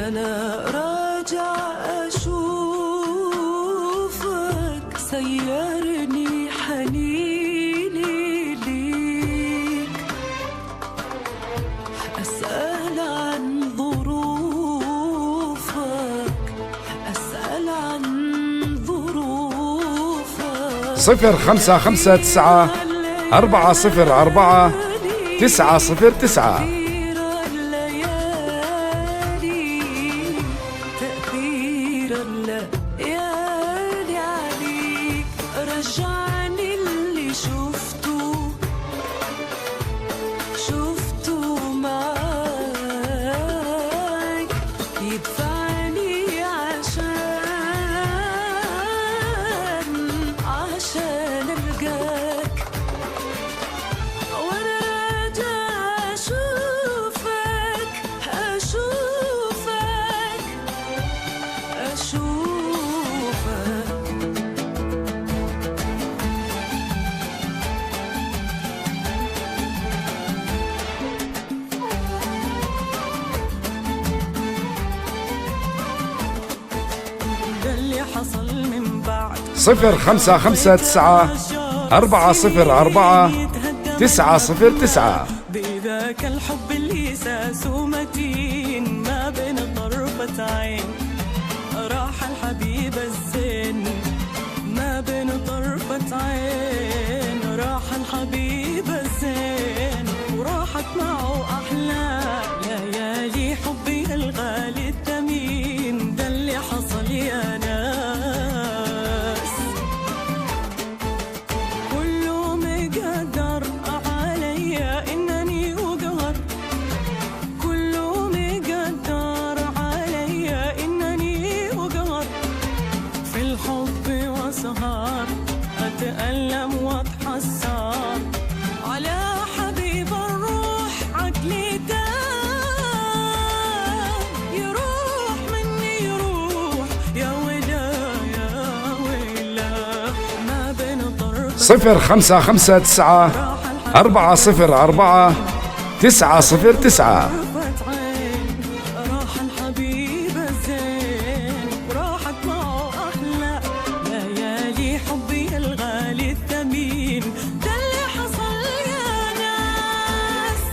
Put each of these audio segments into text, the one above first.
وانا راجع اشوفك سيرني حنيني ليك، اسأل عن ظروفك، اسأل عن ظروفك. 0559 404 909. رجعني اللي شفته معاك، يدفعني عشان القاك، وانا راجع اشوفك 0559 404 909. بذاك الحب اللي ساسه متين ما بين طرفة عين، راح الحبيب الزين ما بين طرفة عين، راح الحبيب الزين وراحت معه أحلى ليالي حبي الغالي الثمين. ده اللي حصل يا ناس، كله مقدر عليا إنني أقهر، كله مقدر عليا إنني أقهر، في الحب وسهر أتألم وأتحسر على حبيب الروح. عقلي يروح مني يروح يا ويلا يا ويلا، ما بين طرف 0559 404 909. راح الحبيب الزين وراحت معه أحلى ليالي حبي الغالي الثمين. ده اللي حصل يا ناس.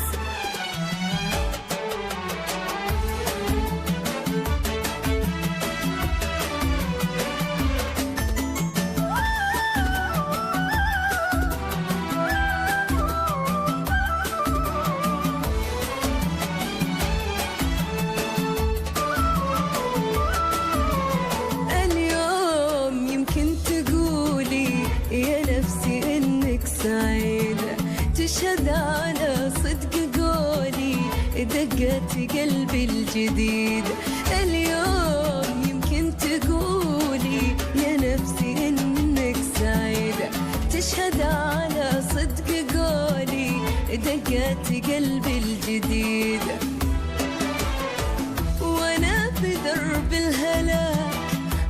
اليوم يمكن تقولي يا نفسي إنك سعيدة، تشهد على صدق قولي دقات قلبي الجديدة. اليوم يمكن تقولي يا نفسي إنك سعيدة، تشهد على صدق قولي دقات قلبي الجديدة. وانا في درب الهلاك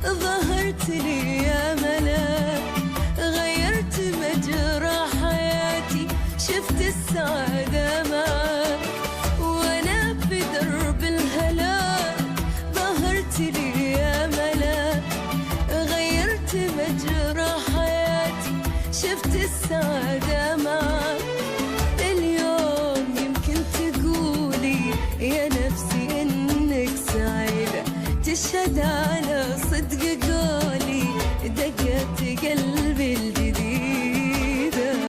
ظهرت لي يا ملاك، غيرت مجرى حياتي شفت السعادة معاك. وانا في درب الهلاك ظهرت لي يا ملاك، غيرت مجرى حياتي شفت السعادة معاك. اليوم يمكن تقولي يا نفسي إنك سعيدة، تشهد على صدق قولي دقات قلبي